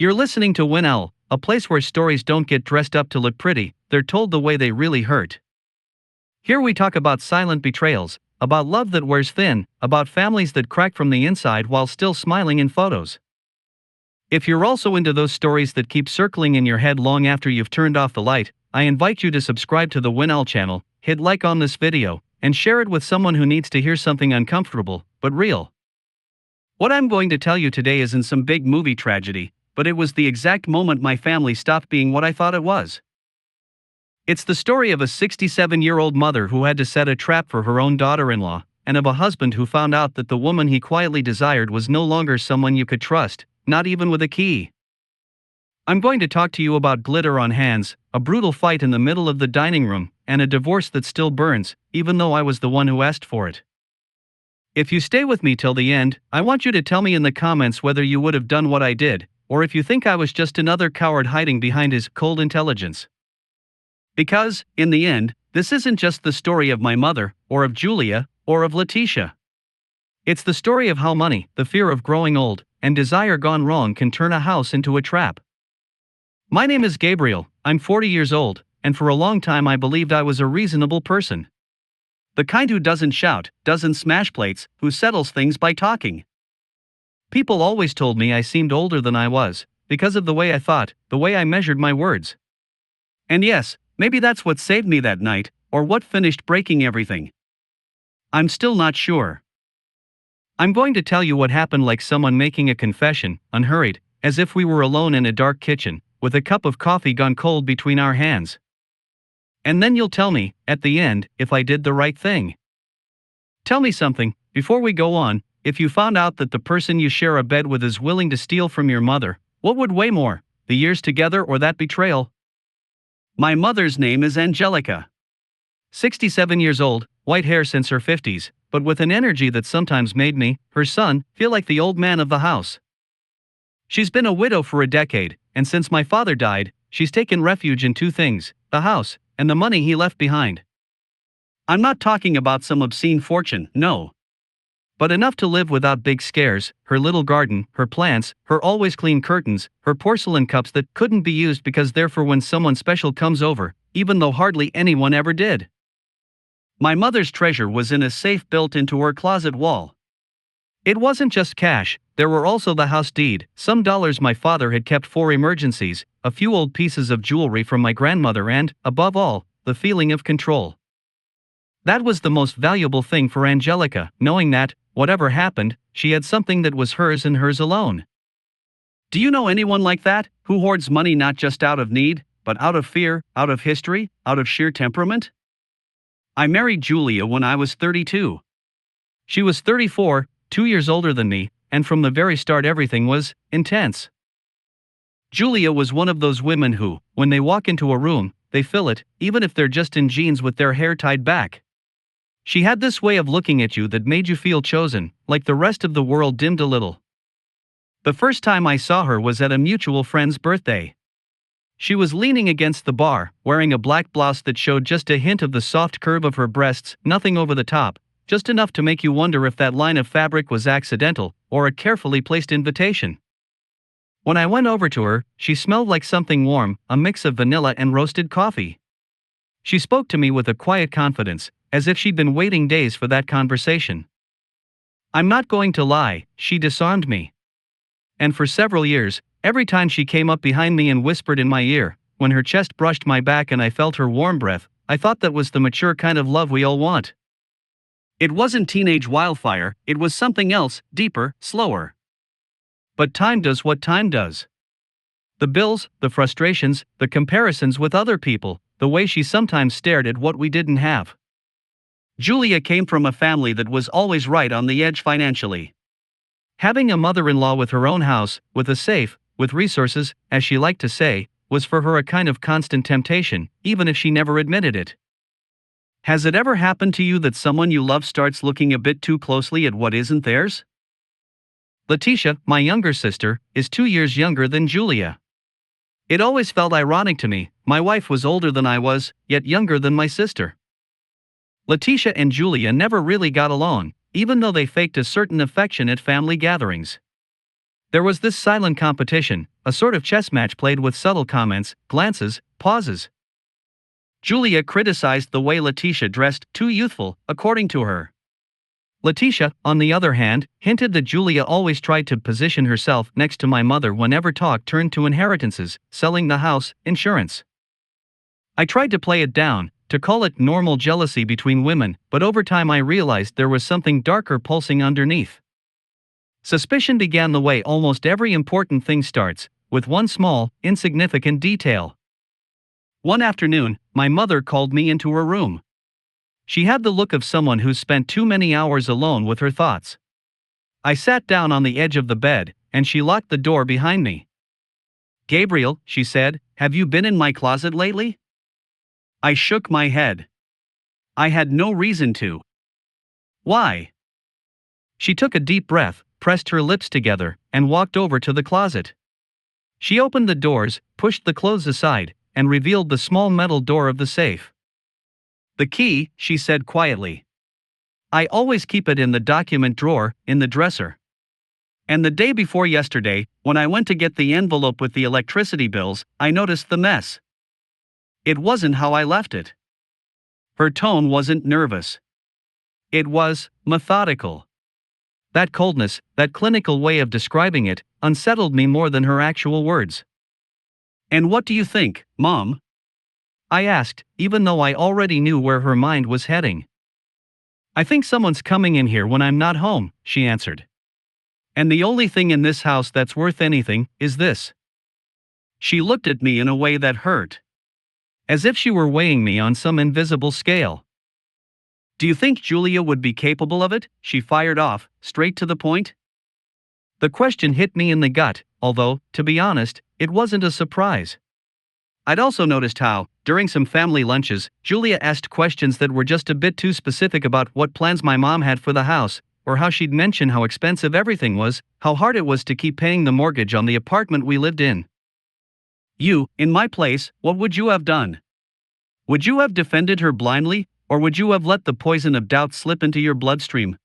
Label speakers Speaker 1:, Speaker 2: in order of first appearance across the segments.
Speaker 1: You're listening to WinOwl, a place where stories don't get dressed up to look pretty, they're told the way they really hurt. Here we talk about silent betrayals, about love that wears thin, about families that crack from the inside while still smiling in photos. If you're also into those stories that keep circling in your head long after you've turned off the light, I invite you to subscribe to the WinOwl channel, hit like on this video, and share it with someone who needs to hear something uncomfortable, but real. What I'm going to tell you today isn't some big movie tragedy, but it was the exact moment my family stopped being what I thought it was. It's the story of a 67-year-old mother who had to set a trap for her own daughter-in-law, and of a husband who found out that the woman he quietly desired was no longer someone you could trust, not even with a key. I'm going to talk to you about glitter on hands, a brutal fight in the middle of the dining room, and a divorce that still burns, even though I was the one who asked for it. If you stay with me till the end, I want you to tell me in the comments whether you would have done what I did, or if you think I was just another coward hiding behind his cold intelligence. Because, in the end, this isn't just the story of my mother, or of Julia, or of Letitia. It's the story of how money, the fear of growing old, and desire gone wrong can turn a house into a trap. My name is Gabriel, I'm 40 years old, and for a long time I believed I was a reasonable person. The kind who doesn't shout, doesn't smash plates, who settles things by talking. People always told me I seemed older than I was, because of the way I thought, the way I measured my words. And yes, maybe that's what saved me that night, or what finished breaking everything. I'm still not sure. I'm going to tell you what happened like someone making a confession, unhurried, as if we were alone in a dark kitchen, with a cup of coffee gone cold between our hands. And then you'll tell me, at the end, if I did the right thing. Tell me something, before we go on. If you found out that the person you share a bed with is willing to steal from your mother, what would weigh more, the years together or that betrayal? My mother's name is Angelica. 67 years old, white hair since her 50s, but with an energy that sometimes made me, her son, feel like the old man of the house. She's been a widow for a decade, and since my father died, she's taken refuge in two things: the house, and the money he left behind. I'm not talking about some obscene fortune, no. But enough to live without big scares: her little garden, her plants, her always clean curtains, her porcelain cups that couldn't be used because they're for when someone special comes over, even though hardly anyone ever did. My mother's treasure was in a safe built into her closet wall. It wasn't just cash, there were also the house deed, some dollars my father had kept for emergencies, a few old pieces of jewelry from my grandmother, and, above all, the feeling of control. That was the most valuable thing for Angelica, knowing that, whatever happened, she had something that was hers and hers alone. Do you know anyone like that, who hoards money not just out of need, but out of fear, out of history, out of sheer temperament? I married Julia when I was 32. She was 34, 2 years older than me, and from the very start everything was intense. Julia was one of those women who, when they walk into a room, they fill it, even if they're just in jeans with their hair tied back. She had this way of looking at you that made you feel chosen, like the rest of the world dimmed a little. The first time I saw her was at a mutual friend's birthday. She was leaning against the bar, wearing a black blouse that showed just a hint of the soft curve of her breasts, nothing over the top, just enough to make you wonder if that line of fabric was accidental, or a carefully placed invitation. When I went over to her, she smelled like something warm, a mix of vanilla and roasted coffee. She spoke to me with a quiet confidence, as if she'd been waiting days for that conversation. I'm not going to lie, she disarmed me. And for several years, every time she came up behind me and whispered in my ear, when her chest brushed my back and I felt her warm breath, I thought that was the mature kind of love we all want. It wasn't teenage wildfire, it was something else, deeper, slower. But time does what time does. The bills, the frustrations, the comparisons with other people, the way she sometimes stared at what we didn't have. Julia came from a family that was always right on the edge financially. Having a mother-in-law with her own house, with a safe, with resources, as she liked to say, was for her a kind of constant temptation, even if she never admitted it. Has it ever happened to you that someone you love starts looking a bit too closely at what isn't theirs? Letitia, my younger sister, is 2 years younger than Julia. It always felt ironic to me, my wife was older than I was, yet younger than my sister. Letitia and Julia never really got along, even though they faked a certain affection at family gatherings. There was this silent competition, a sort of chess match played with subtle comments, glances, pauses. Julia criticized the way Letitia dressed, too youthful, according to her. Letitia, on the other hand, hinted that Julia always tried to position herself next to my mother whenever talk turned to inheritances, selling the house, insurance. I tried to play it down, to call it normal jealousy between women, but over time I realized there was something darker pulsing underneath. Suspicion began the way almost every important thing starts, with one small, insignificant detail. One afternoon, my mother called me into her room. She had the look of someone who's spent too many hours alone with her thoughts. I sat down on the edge of the bed, and she locked the door behind me. "Gabriel," she said, "have you been in my closet lately?" I shook my head. I had no reason to. "Why?" She took a deep breath, pressed her lips together, and walked over to the closet. She opened the doors, pushed the clothes aside, and revealed the small metal door of the safe. "The key," she said quietly. "I always keep it in the document drawer, in the dresser. And the day before yesterday, when I went to get the envelope with the electricity bills, I noticed the mess. It wasn't how I left it." Her tone wasn't nervous. It was methodical. That coldness, that clinical way of describing it, unsettled me more than her actual words. "And what do you think, Mom?" I asked, even though I already knew where her mind was heading. "I think someone's coming in here when I'm not home," she answered. "And the only thing in this house that's worth anything is this." She looked at me in a way that hurt. As if she were weighing me on some invisible scale. "Do you think Julia would be capable of it?" she fired off, straight to the point. The question hit me in the gut, although, to be honest, it wasn't a surprise. I'd also noticed how, during some family lunches, Julia asked questions that were just a bit too specific about what plans my mom had for the house, or how she'd mention how expensive everything was, how hard it was to keep paying the mortgage on the apartment we lived in. You, in my place, what would you have done? Would you have defended her blindly, or would you have let the poison of doubt slip into your bloodstream?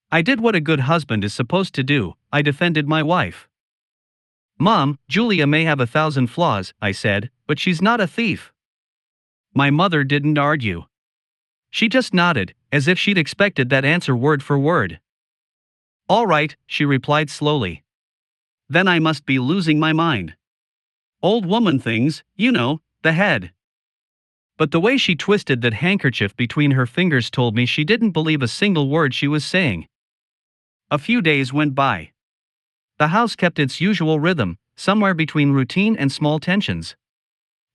Speaker 1: I did what a good husband is supposed to do. I defended my wife. "Mom, Julia may have 1,000 flaws," I said, "but she's not a thief." My mother didn't argue. She just nodded, as if she'd expected that answer word for word. "All right," she replied slowly. "Then I must be losing my mind. Old woman things, you know, the head." But the way she twisted that handkerchief between her fingers told me she didn't believe a single word she was saying. A few days went by. The house kept its usual rhythm, somewhere between routine and small tensions.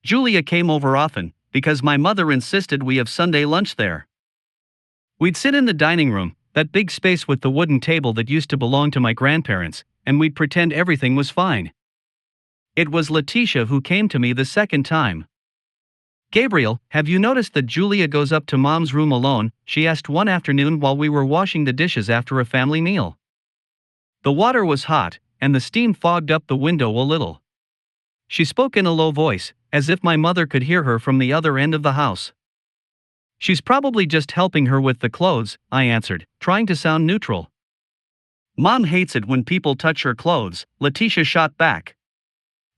Speaker 1: Julia came over often, because my mother insisted we have Sunday lunch there. We'd sit in the dining room, that big space with the wooden table that used to belong to my grandparents, and we'd pretend everything was fine. It was Letitia who came to me the second time. "Gabriel, have you noticed that Julia goes up to Mom's room alone?" she asked one afternoon while we were washing the dishes after a family meal. The water was hot, and the steam fogged up the window a little. She spoke in a low voice, as if my mother could hear her from the other end of the house. "She's probably just helping her with the clothes," I answered, trying to sound neutral. "Mom hates it when people touch her clothes," Letitia shot back.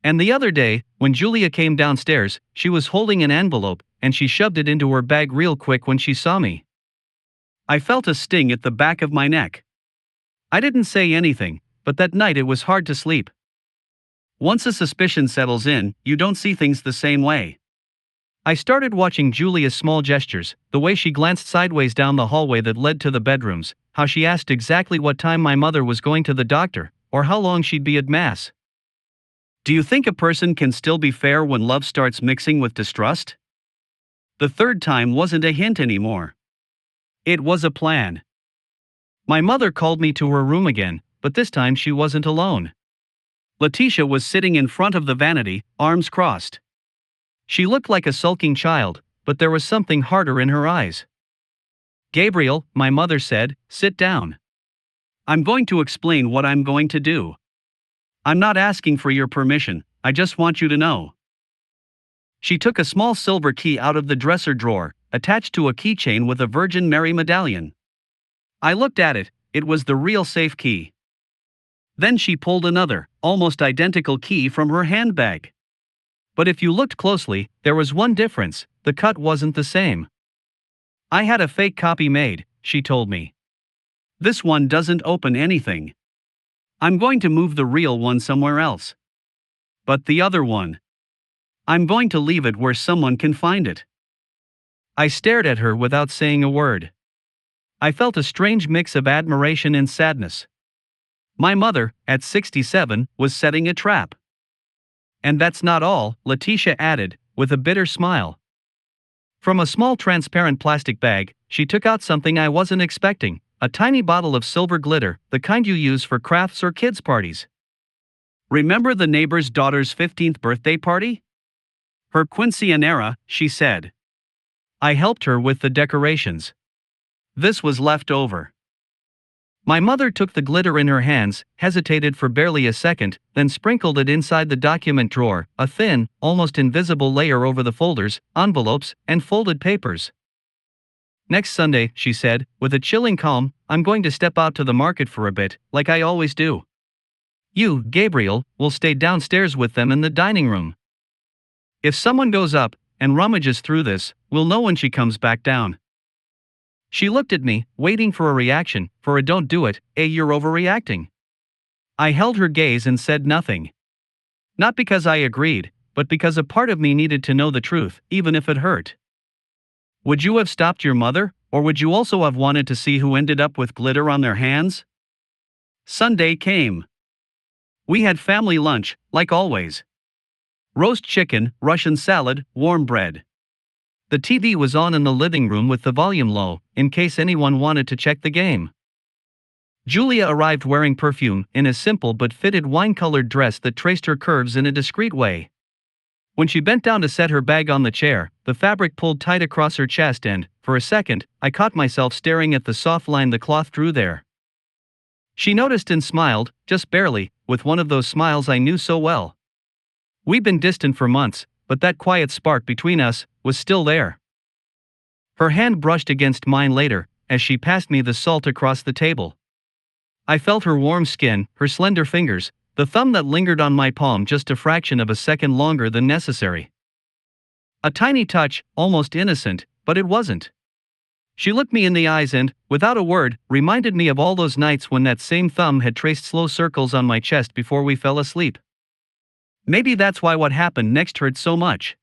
Speaker 1: And the other day, when Julia came downstairs, she was holding an envelope, and she shoved it into her bag real quick when she saw me. I felt a sting at the back of my neck. I didn't say anything, but that night it was hard to sleep. Once a suspicion settles in, you don't see things the same way. I started watching Julia's small gestures, the way she glanced sideways down the hallway that led to the bedrooms, how she asked exactly what time my mother was going to the doctor, or how long she'd be at Mass. Do you think a person can still be fair when love starts mixing with distrust? The third time wasn't a hint anymore. It was a plan. My mother called me to her room again, but this time she wasn't alone. Letitia was sitting in front of the vanity, arms crossed. She looked like a sulking child, but there was something harder in her eyes. "Gabriel," my mother said, "sit down. I'm going to explain what I'm going to do. I'm not asking for your permission, I just want you to know." She took a small silver key out of the dresser drawer, attached to a keychain with a Virgin Mary medallion. I looked at it, it was the real safe key. Then she pulled another, almost identical key from her handbag. But if you looked closely, there was one difference: the cut wasn't the same. I had a fake copy made, she told me. This one doesn't open anything. I'm going to move the real one somewhere else. But the other one, I'm going to leave it where someone can find it. I stared at her without saying a word. I felt a strange mix of admiration and sadness. My mother, at 67, was setting a trap. And that's not all, Letitia added, with a bitter smile. From a small transparent plastic bag, she took out something I wasn't expecting: a tiny bottle of silver glitter, the kind you use for crafts or kids' parties. Remember the neighbor's daughter's 15th birthday party? Her quinceañera, she said. I helped her with the decorations. This was left over. My mother took the glitter in her hands, hesitated for barely a second, then sprinkled it inside the document drawer, a thin, almost invisible layer over the folders, envelopes, and folded papers. Next Sunday, she said, with a chilling calm, I'm going to step out to the market for a bit, like I always do. You, Gabriel, will stay downstairs with them in the dining room. If someone goes up and rummages through this, we'll know when she comes back down. She looked at me, waiting for a reaction, for a "don't do it, you're overreacting." I held her gaze and said nothing. Not because I agreed, but because a part of me needed to know the truth, even if it hurt. Would you have stopped your mother, or would you also have wanted to see who ended up with glitter on their hands? Sunday came. We had family lunch, like always. Roast chicken, Russian salad, warm bread. The TV was on in the living room with the volume low, in case anyone wanted to check the game. Julia arrived wearing perfume, in a simple but fitted wine-colored dress that traced her curves in a discreet way. When she bent down to set her bag on the chair, the fabric pulled tight across her chest and, for a second, I caught myself staring at the soft line the cloth drew there. She noticed and smiled, just barely, with one of those smiles I knew so well. We'd been distant for months, but that quiet spark between us was still there. Her hand brushed against mine later, as she passed me the salt across the table. I felt her warm skin, her slender fingers, the thumb that lingered on my palm just a fraction of a second longer than necessary. A tiny touch, almost innocent, but it wasn't. She looked me in the eyes and, without a word, reminded me of all those nights when that same thumb had traced slow circles on my chest before we fell asleep. Maybe that's why what happened next hurt so much.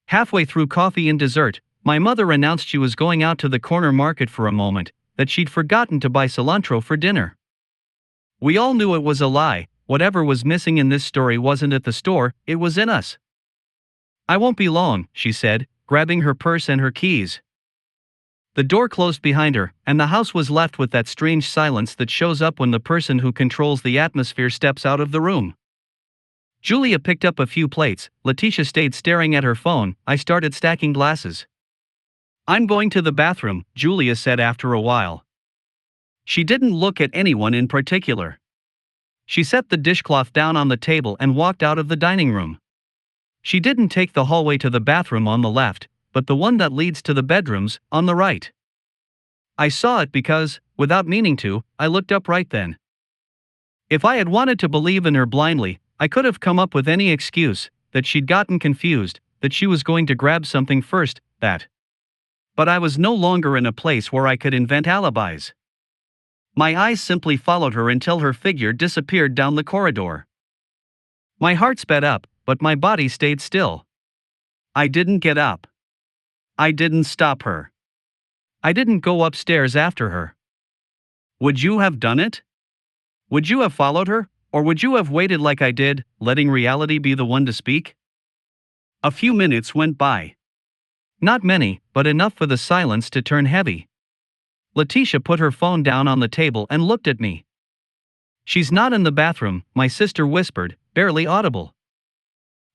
Speaker 1: Halfway through coffee and dessert, my mother announced she was going out to the corner market for a moment, that she'd forgotten to buy cilantro for dinner. We all knew it was a lie. Whatever was missing in this story wasn't at the store, it was in us. I won't be long, she said, grabbing her purse and her keys. The door closed behind her, and the house was left with that strange silence that shows up when the person who controls the atmosphere steps out of the room. Julia picked up a few plates, Letitia stayed staring at her phone, I started stacking glasses. I'm going to the bathroom, Julia said after a while. She didn't look at anyone in particular. She set the dishcloth down on the table and walked out of the dining room. She didn't take the hallway to the bathroom on the left, but the one that leads to the bedrooms, on the right. I saw it because, without meaning to, I looked up right then. If I had wanted to believe in her blindly, I could have come up with any excuse, that she'd gotten confused, that she was going to grab something first, that. But I was no longer in a place where I could invent alibis. My eyes simply followed her until her figure disappeared down the corridor. My heart sped up, but my body stayed still. I didn't get up. I didn't stop her. I didn't go upstairs after her. Would you have done it? Would you have followed her, or would you have waited like I did, letting reality be the one to speak? A few minutes went by. Not many, but enough for the silence to turn heavy. Letitia put her phone down on the table and looked at me. She's not in the bathroom, my sister whispered, barely audible.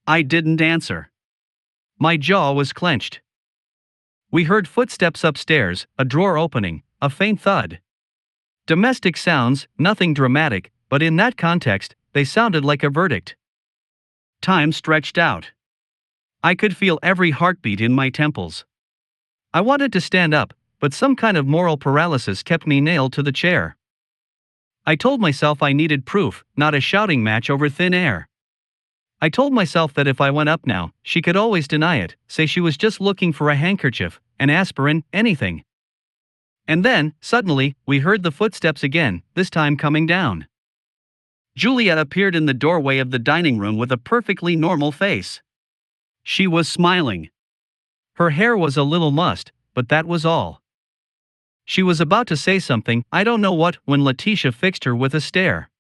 Speaker 1: I didn't answer. My jaw was clenched. We heard footsteps upstairs, a drawer opening, a faint thud. Domestic sounds, nothing dramatic, but in that context, they sounded like a verdict. Time stretched out. I could feel every heartbeat in my temples. I wanted to stand up, but some kind of moral paralysis kept me nailed to the chair. I told myself I needed proof, not a shouting match over thin air. I told myself that if I went up now, she could always deny it, say she was just looking for a handkerchief, an aspirin, anything. And then, suddenly, we heard the footsteps again, this time coming down. Juliet appeared in the doorway of the dining room with a perfectly normal face. She was smiling. Her hair was a little mussed, but that was all. She was about to say something, I don't know what, when Letitia fixed her with a stare.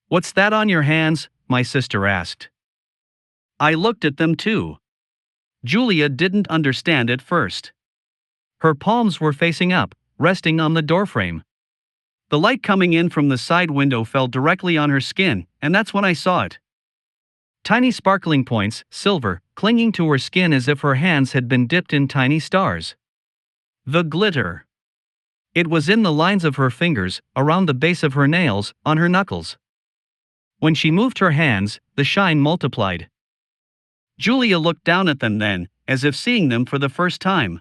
Speaker 1: "What's that on your hands?" my sister asked. I looked at them too. Julia didn't understand at first. Her palms were facing up, resting on the doorframe. The light coming in from the side window fell directly on her skin, and that's when I saw it. Tiny sparkling points, silver, clinging to her skin as if her hands had been dipped in tiny stars. The glitter. It was in the lines of her fingers, around the base of her nails, on her knuckles. When she moved her hands, the shine multiplied. Julia looked down at them then, as if seeing them for the first time.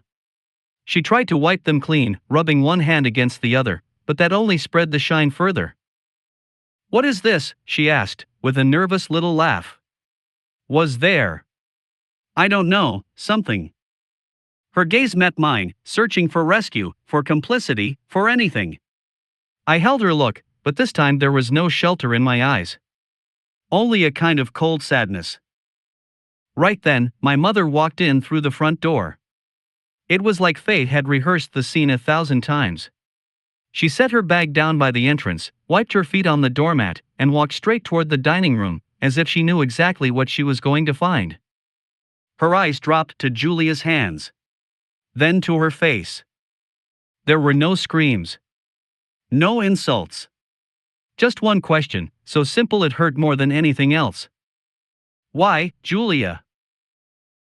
Speaker 1: She tried to wipe them clean, rubbing one hand against the other, but that only spread the shine further. "What is this?" she asked, with a nervous little laugh. "Was there?" "I don't know, something." Her gaze met mine, searching for rescue, for complicity, for anything. I held her look, but this time there was no shelter in my eyes. Only a kind of cold sadness. Right then, my mother walked in through the front door. It was like fate had rehearsed the scene 1,000 times. She set her bag down by the entrance, wiped her feet on the doormat, and walked straight toward the dining room, as if she knew exactly what she was going to find. Her eyes dropped to Julia's hands. Then to her face. There were no screams. No insults. Just one question, so simple it hurt more than anything else. "Why, Julia?"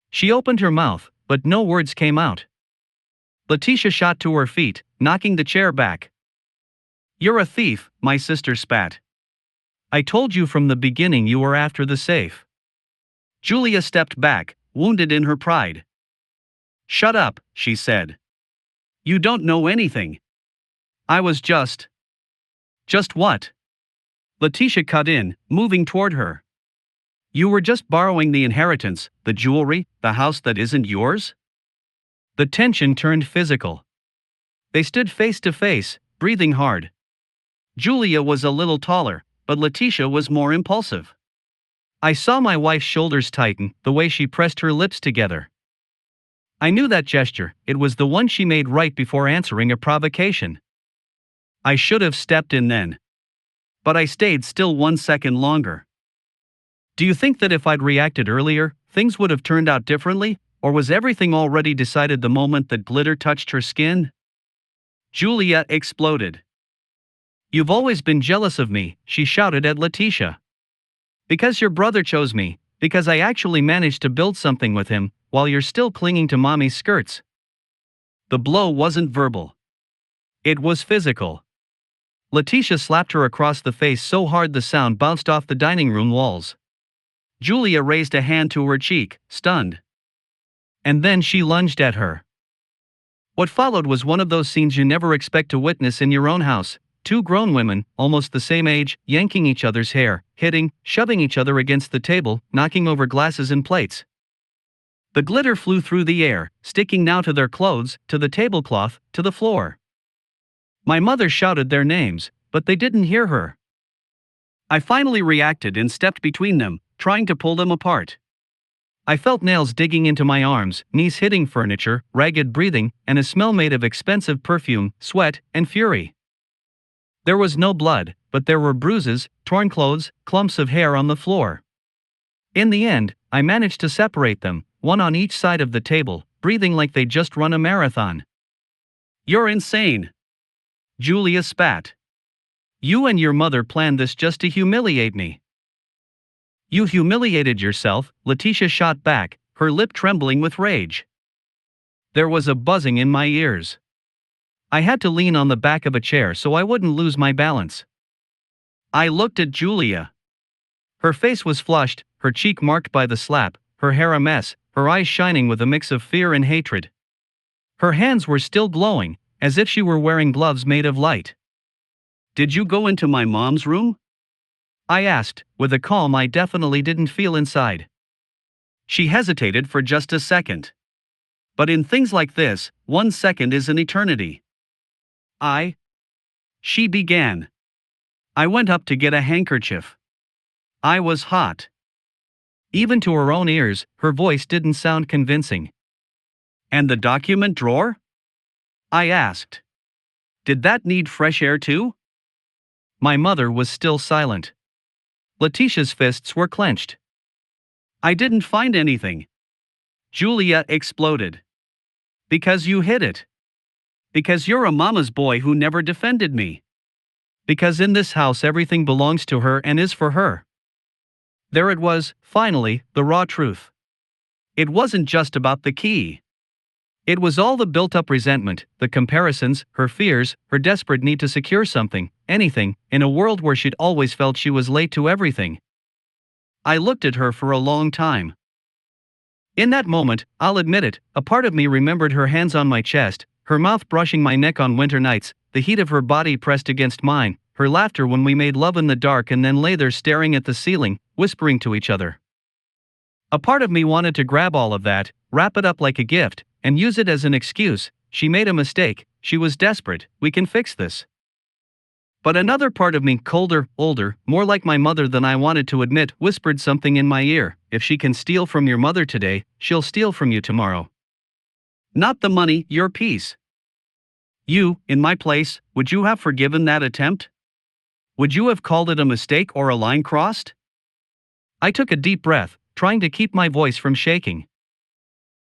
Speaker 1: She opened her mouth, but no words came out. Letitia shot to her feet, knocking the chair back. "You're a thief," my sister spat. "I told you from the beginning you were after the safe." Julia stepped back, wounded in her pride. "Shut up," she said. "You don't know anything. I was just..." "Just what?" Letitia cut in, moving toward her. "You were just borrowing the inheritance, the jewelry, the house that isn't yours?" The tension turned physical. They stood face to face, breathing hard. Julia was a little taller, but Letitia was more impulsive. I saw my wife's shoulders tighten, the way she pressed her lips together. I knew that gesture, it was the one she made right before answering a provocation. I should have stepped in then. But I stayed still 1 second longer. Do you think that if I'd reacted earlier, things would have turned out differently, or was everything already decided the moment that glitter touched her skin? Julia exploded. "You've always been jealous of me," she shouted at Letitia. "Because your brother chose me, because I actually managed to build something with him, while you're still clinging to mommy's skirts." The blow wasn't verbal. It was physical. Letitia slapped her across the face so hard the sound bounced off the dining room walls. Julia raised a hand to her cheek, stunned. And then she lunged at her. What followed was one of those scenes you never expect to witness in your own house. Two grown women, almost the same age, yanking each other's hair, hitting, shoving each other against the table, knocking over glasses and plates. The glitter flew through the air, sticking now to their clothes, to the tablecloth, to the floor. My mother shouted their names, but they didn't hear her. I finally reacted and stepped between them, trying to pull them apart. I felt nails digging into my arms, knees hitting furniture, ragged breathing, and a smell made of expensive perfume, sweat, and fury. There was no blood, but there were bruises, torn clothes, clumps of hair on the floor. In the end, I managed to separate them, one on each side of the table, breathing like they'd just run a marathon. "You're insane," Julia spat. "You and your mother planned this just to humiliate me." "You humiliated yourself," Letitia shot back, her lip trembling with rage. There was a buzzing in my ears. I had to lean on the back of a chair so I wouldn't lose my balance. I looked at Julia. Her face was flushed, her cheek marked by the slap, her hair a mess, her eyes shining with a mix of fear and hatred. Her hands were still glowing, as if she were wearing gloves made of light.
Speaker 2: Did you go into my mom's room?
Speaker 1: I asked, with a calm I definitely didn't feel inside.
Speaker 2: She hesitated for just a second. But in things like this, 1 second is an eternity. She began. I went up to get a handkerchief. I was hot.
Speaker 1: Even to her own ears, her voice didn't sound convincing.
Speaker 2: And the document drawer? I asked. Did that need fresh air too?
Speaker 1: My mother was still silent. Letitia's fists were clenched.
Speaker 2: I didn't find anything. Julia exploded. Because you hid it. Because you're a mama's boy who never defended me.
Speaker 1: Because in this house everything belongs to her and is for her. There it was, finally, the raw truth.
Speaker 2: It wasn't just about the key.
Speaker 1: It was all the built-up resentment, the comparisons, her fears, her desperate need to secure something, anything, in a world where she'd always felt she was late to everything.
Speaker 2: I looked at her for a long time.
Speaker 1: In that moment, I'll admit it, a part of me remembered her hands on my chest, her mouth brushing my neck on winter nights, the heat of her body pressed against mine, her laughter when we made love in the dark and then lay there staring at the ceiling, whispering to each other. A part of me wanted to grab all of that, wrap it up like a gift, and use it as an excuse. She made a mistake, she was desperate, we can fix this. But another part of me, colder, older, more like my mother than I wanted to admit, whispered something in my ear: if she can steal from your mother today, she'll steal from you tomorrow.
Speaker 2: Not the money, your peace. You, in my place, would you have forgiven that attempt? Would you have called it a mistake or a line crossed?
Speaker 1: I took a deep breath, trying to keep my voice from shaking.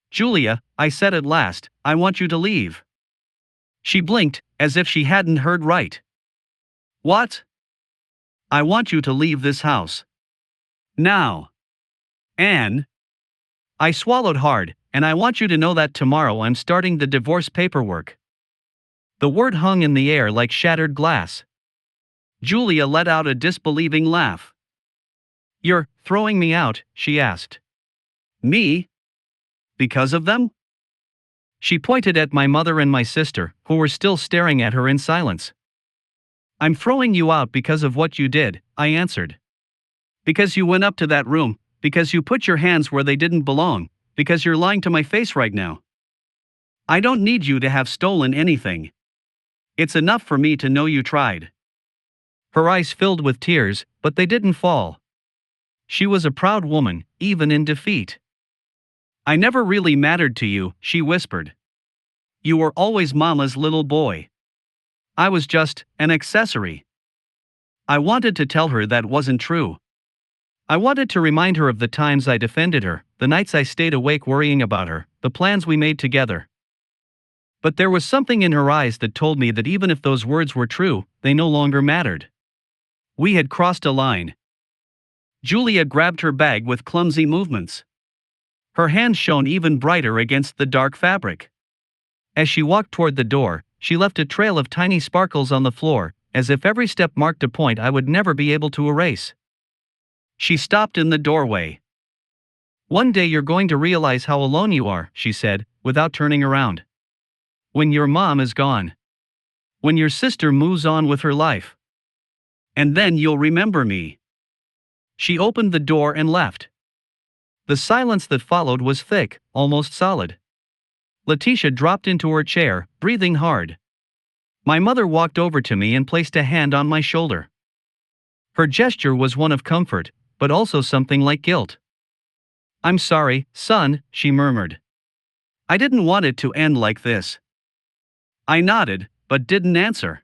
Speaker 2: Julia, I said at last, I want you to leave. She blinked, as if she hadn't heard right. What? I want you to leave this house. Now. Anne.
Speaker 1: I swallowed hard, and I want you to know that tomorrow I'm starting the divorce paperwork. The word hung in the air like shattered glass.
Speaker 2: Julia let out a disbelieving laugh.
Speaker 1: You're throwing me out, she asked.
Speaker 2: Me? Because of them?
Speaker 1: She pointed at my mother and my sister, who were still staring at her in silence. I'm throwing you out because of what you did, I answered.
Speaker 2: Because you went up to that room, because you put your hands where they didn't belong, because you're lying to my face right now. I don't need you to have stolen anything. It's enough for me to know you tried.
Speaker 1: Her eyes filled with tears, but they didn't fall. She was a proud woman, even in defeat.
Speaker 2: I never really mattered to you, she whispered. You were always Mama's little boy. I was just an accessory. I wanted to tell her that wasn't true.
Speaker 1: I wanted to remind her of the times I defended her, the nights I stayed awake worrying about her, the plans we made together. But there was something in her eyes that told me that even if those words were true, they no longer mattered. We had crossed a line.
Speaker 2: Julia grabbed her bag with clumsy movements. Her hands shone even brighter against the dark fabric.
Speaker 1: As she walked toward the door, she left a trail of tiny sparkles on the floor, as if every step marked a point I would never be able to erase.
Speaker 2: She stopped in the doorway.
Speaker 1: One day you're going to realize how alone you are, she said, without turning around. When your mom is gone. When your sister moves on with her life.
Speaker 2: And then you'll remember me.
Speaker 1: She opened the door and left. The silence that followed was thick, almost solid. Letitia dropped into her chair, breathing hard. My mother walked over to me and placed a hand on my shoulder. Her gesture was one of comfort, but also something like guilt. I'm sorry, son, she murmured.
Speaker 2: I didn't want it to end like this. I nodded, but didn't answer.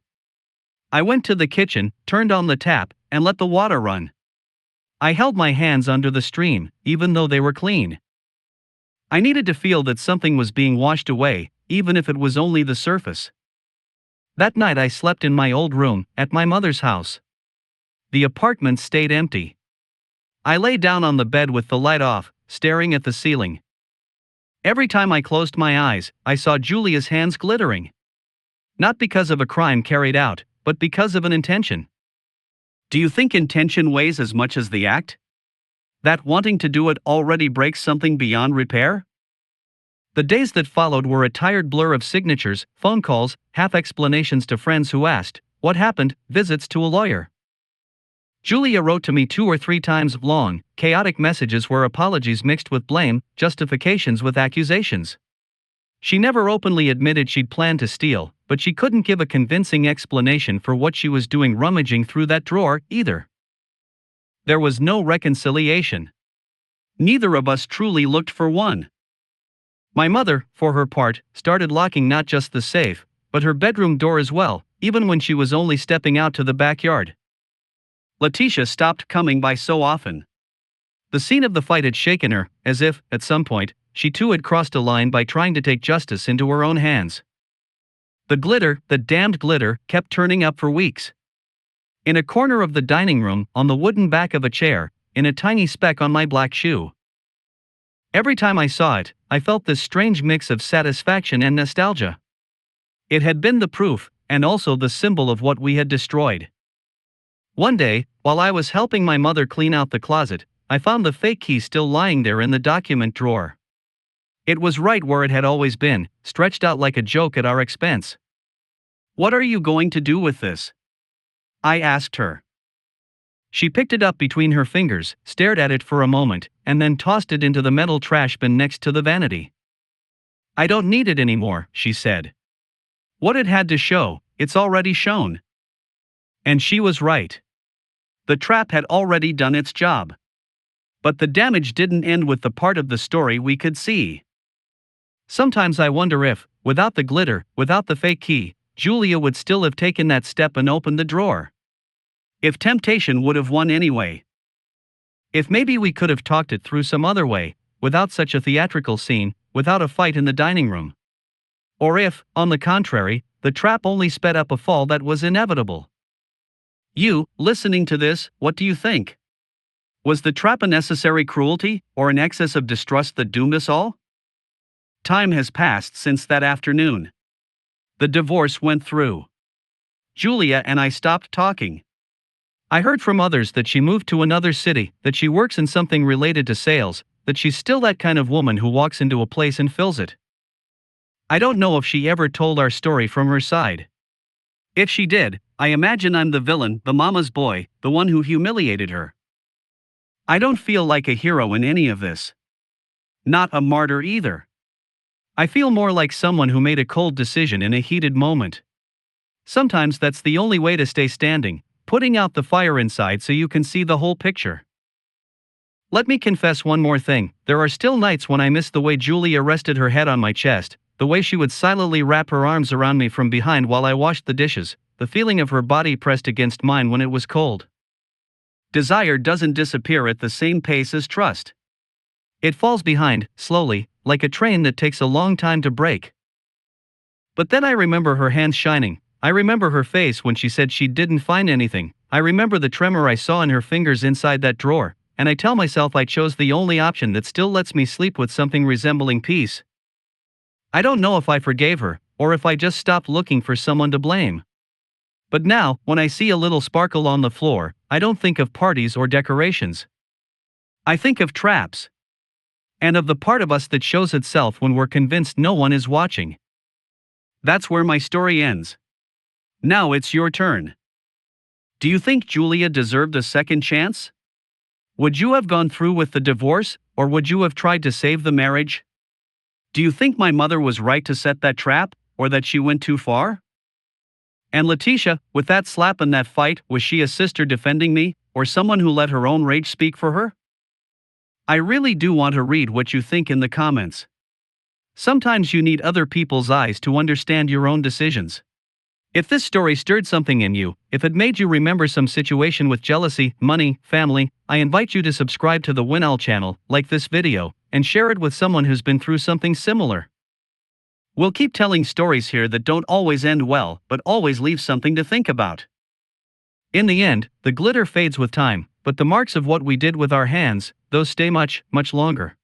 Speaker 1: I went to the kitchen, turned on the tap, and let the water run. I held my hands under the stream, even though they were clean. I needed to feel that something was being washed away, even if it was only the surface. That night I slept in my old room, at my mother's house. The apartment stayed empty. I lay down on the bed with the light off, staring at the ceiling. Every time I closed my eyes, I saw Julia's hands glittering. Not because of a crime carried out, but because of an intention.
Speaker 2: Do you think intention weighs as much as the act? That wanting to do it already breaks something beyond repair?
Speaker 1: The days that followed were a tired blur of signatures, phone calls, half explanations to friends who asked, What happened? Visits to a lawyer. Julia wrote to me 2 or 3 times long, chaotic messages where apologies mixed with blame, justifications with accusations. She never openly admitted she'd planned to steal, but she couldn't give a convincing explanation for what she was doing rummaging through that drawer, either. There was no reconciliation. Neither of us truly looked for one. My mother, for her part, started locking not just the safe, but her bedroom door as well, even when she was only stepping out to the backyard. Letitia stopped coming by so often. The scene of the fight had shaken her, as if, at some point, she too had crossed a line by trying to take justice into her own hands. The glitter, the damned glitter, kept turning up for weeks. In a corner of the dining room, on the wooden back of a chair, in a tiny speck on my black shoe. Every time I saw it, I felt this strange mix of satisfaction and nostalgia. It had been the proof, and also the symbol of what we had destroyed. One day, while I was helping my mother clean out the closet, I found the fake key still lying there in the document drawer. It was right where it had always been, stretched out like a joke at our expense. "What are you going to do with this?" I asked her. She picked it up between her fingers, stared at it for a moment, and then tossed it into the metal trash bin next to the vanity. "I don't need it anymore," she said. "What it had to show, it's already shown." And she was right. The trap had already done its job. But the damage didn't end with the part of the story we could see. Sometimes I wonder if, without the glitter, without the fake key, Julia would still have taken that step and opened the drawer. If temptation would have won anyway. If maybe we could have talked it through some other way, without such a theatrical scene, without a fight in the dining room. Or if, on the contrary, the trap only sped up a fall that was inevitable. You, listening to this, what do you think? Was the trap a necessary cruelty, or an excess of distrust that doomed us all? Time has passed since that afternoon. The divorce went through. Julia and I stopped talking. I heard from others that she moved to another city, that she works in something related to sales, that she's still that kind of woman who walks into a place and fills it. I don't know if she ever told our story from her side. If she did, I imagine I'm the villain, the mama's boy, the one who humiliated her. I don't feel like a hero in any of this. Not a martyr either. I feel more like someone who made a cold decision in a heated moment. Sometimes that's the only way to stay standing, putting out the fire inside so you can see the whole picture. Let me confess one more thing. There are still nights when I miss the way Julia rested her head on my chest, the way she would silently wrap her arms around me from behind while I washed the dishes, the feeling of her body pressed against mine when it was cold. Desire doesn't disappear at the same pace as trust. It falls behind, slowly, like a train that takes a long time to break. But then I remember her hands shining. I remember her face when she said she didn't find anything. I remember the tremor I saw in her fingers inside that drawer, and I tell myself I chose the only option that still lets me sleep with something resembling peace. I don't know if I forgave her, or if I just stopped looking for someone to blame. But now, when I see a little sparkle on the floor, I don't think of parties or decorations. I think of traps. And of the part of us that shows itself when we're convinced no one is watching. That's where my story ends. Now it's your turn. Do you think Julia deserved a second chance? Would you have gone through with the divorce, or would you have tried to save the marriage? Do you think my mother was right to set that trap, or that she went too far? And Letitia, with that slap and that fight, was she a sister defending me, or someone who let her own rage speak for her? I really do want to read what you think in the comments. Sometimes you need other people's eyes to understand your own decisions. If this story stirred something in you, if it made you remember some situation with jealousy, money, family, I invite you to subscribe to the WinOwl channel, like this video, and share it with someone who's been through something similar. We'll keep telling stories here that don't always end well, but always leave something to think about. In the end, the glitter fades with time, but the marks of what we did with our hands, those stay much, much longer.